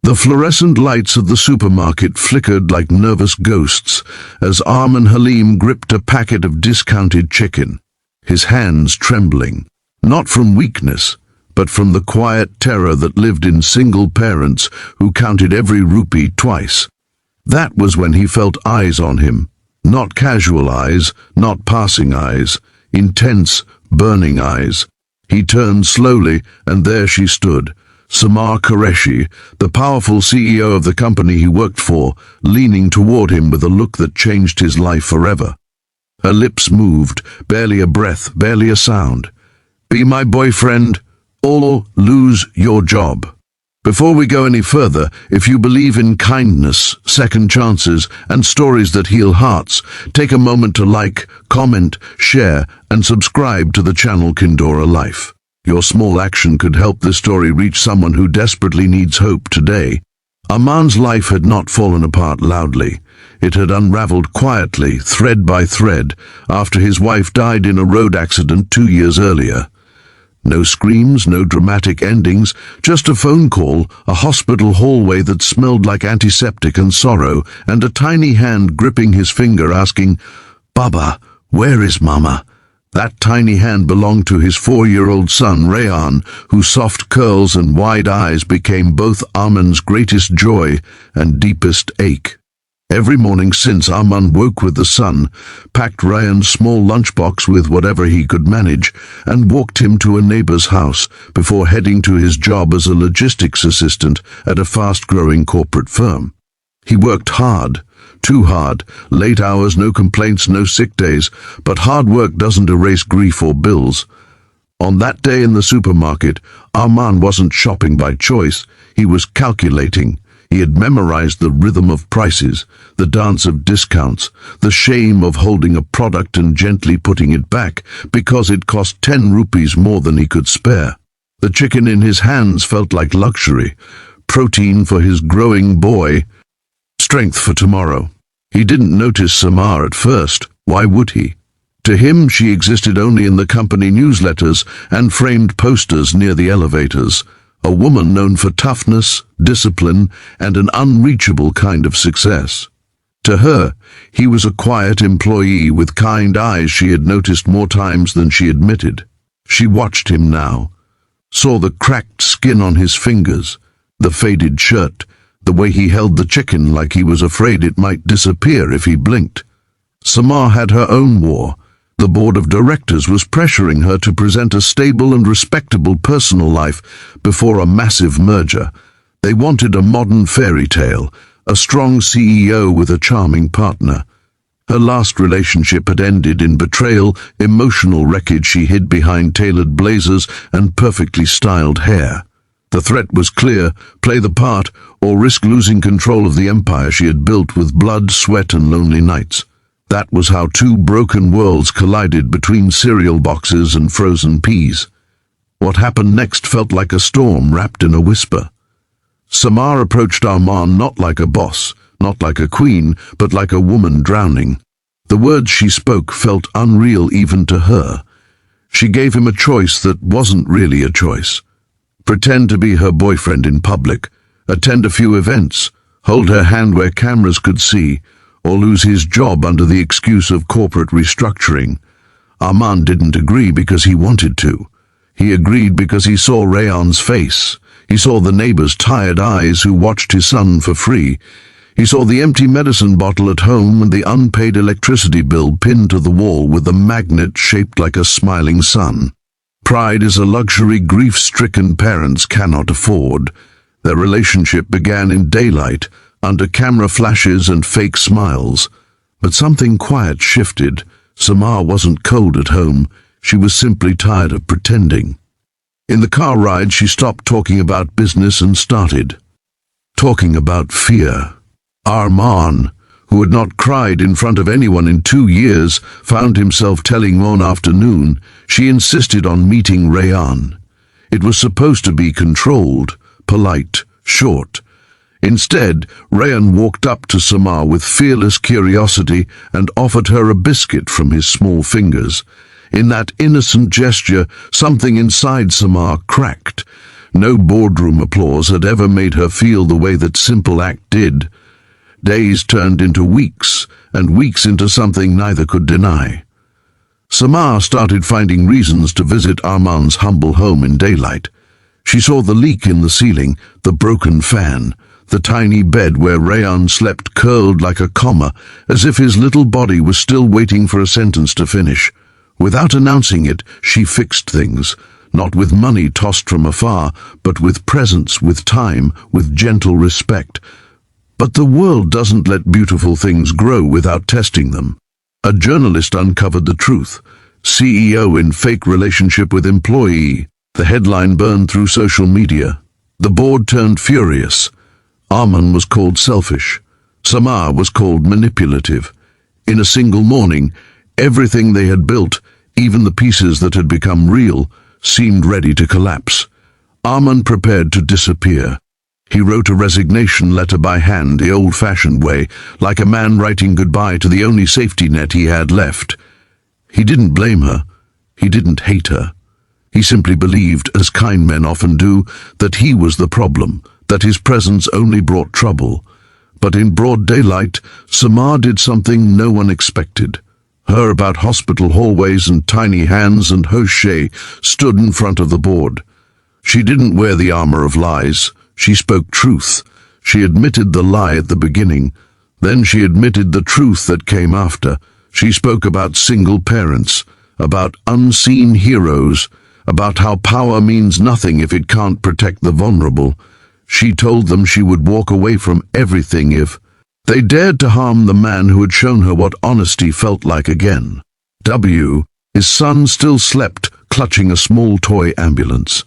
The fluorescent lights of the supermarket flickered like nervous ghosts as Arman Halim gripped a packet of discounted chicken, his hands trembling, not from weakness, but from the quiet terror that lived in single parents who counted every rupee twice. That was when he felt eyes on him, not casual eyes, not passing eyes, intense, burning eyes. He turned slowly, and there she stood, Samar Qureshi, the powerful CEO of the company he worked for, leaning toward him with a look that changed his life forever. Her lips moved, barely a breath, barely a sound. "Be my boyfriend, or lose your job." Before we go any further, if you believe in kindness, second chances, and stories that heal hearts, take a moment to like, comment, share, and subscribe to the channel Kindora Life. Your small action could help this story reach someone who desperately needs hope today. Arman's life had not fallen apart loudly. It had unraveled quietly, thread by thread, after his wife died in a road accident 2 years earlier. No screams, no dramatic endings, just a phone call, a hospital hallway that smelled like antiseptic and sorrow, and a tiny hand gripping his finger asking, "Baba, where is Mama?" That tiny hand belonged to his 4-year-old son, Rayan, whose soft curls and wide eyes became both Arman's greatest joy and deepest ache. Every morning since, Arman woke with the sun, packed Rayan's small lunchbox with whatever he could manage, and walked him to a neighbor's house before heading to his job as a logistics assistant at a fast-growing corporate firm. He worked hard, too hard, late hours, no complaints, no sick days, but hard work doesn't erase grief or bills. On that day in the supermarket, Arman wasn't shopping by choice, he was calculating. He had memorized the rhythm of prices, the dance of discounts, the shame of holding a product and gently putting it back because it cost 10 rupees more than he could spare. The chicken in his hands felt like luxury, protein for his growing boy, strength for tomorrow. He didn't notice Samar at first. Why would he? To him, she existed only in the company newsletters and framed posters near the elevators. A woman known for toughness, discipline, and an unreachable kind of success. To her, he was a quiet employee with kind eyes she had noticed more times than she admitted. She watched him now, saw the cracked skin on his fingers, the faded shirt, the way he held the chicken like he was afraid it might disappear if he blinked. Samar had her own war. The board of directors was pressuring her to present a stable and respectable personal life before a massive merger. They wanted a modern fairy tale, a strong CEO with a charming partner. Her last relationship had ended in betrayal, emotional wreckage she hid behind tailored blazers and perfectly styled hair. The threat was clear: play the part or risk losing control of the empire she had built with blood, sweat, and lonely nights. That was how two broken worlds collided between cereal boxes and frozen peas. What happened next felt like a storm wrapped in a whisper. Samar approached Arman not like a boss, not like a queen, but like a woman drowning. The words she spoke felt unreal even to her. She gave him a choice that wasn't really a choice. Pretend to be her boyfriend in public, attend a few events, hold her hand where cameras could see, or lose his job under the excuse of corporate restructuring. Arman didn't agree because he wanted to. He agreed because he saw Rayan's face. He saw the neighbor's tired eyes who watched his son for free. He saw the empty medicine bottle at home and the unpaid electricity bill pinned to the wall with a magnet shaped like a smiling sun. Pride is a luxury grief-stricken parents cannot afford. Their relationship began in daylight, under camera flashes and fake smiles. But something quiet shifted. Samar wasn't cold at home. She was simply tired of pretending. In the car ride, she stopped talking about business and started talking about fear. Arman, who had not cried in front of anyone in 2 years, found himself telling one afternoon she insisted on meeting Rayan. It was supposed to be controlled, polite, short. Instead, Rayan walked up to Samar with fearless curiosity and offered her a biscuit from his small fingers. In that innocent gesture, something inside Samar cracked. No boardroom applause had ever made her feel the way that simple act did. Days turned into weeks, and weeks into something neither could deny. Samar started finding reasons to visit Arman's humble home in daylight. She saw the leak in the ceiling, the broken fan, the tiny bed where Rayan slept curled like a comma, as if his little body was still waiting for a sentence to finish. Without announcing it, she fixed things, not with money tossed from afar, but with presence, with time, with gentle respect. But the world doesn't let beautiful things grow without testing them. A journalist uncovered the truth. CEO in fake relationship with employee. The headline burned through social media. The board turned furious. Arman was called selfish. Samar was called manipulative. In a single morning, everything they had built, even the pieces that had become real, seemed ready to collapse. Arman prepared to disappear. He wrote a resignation letter by hand, the old-fashioned way, like a man writing goodbye to the only safety net he had left. He didn't blame her. He didn't hate her. He simply believed, as kind men often do, that he was the problem, that his presence only brought trouble. But in broad daylight, Samar did something no one expected. Her about hospital hallways and tiny hands and Hoshe stood in front of the board. She didn't wear the armor of lies. She spoke truth. She admitted the lie at the beginning. Then she admitted the truth that came after. She spoke about single parents, about unseen heroes, about how power means nothing if it can't protect the vulnerable. She told them she would walk away from everything if they dared to harm the man who had shown her what honesty felt like again. His son still slept, clutching a small toy ambulance.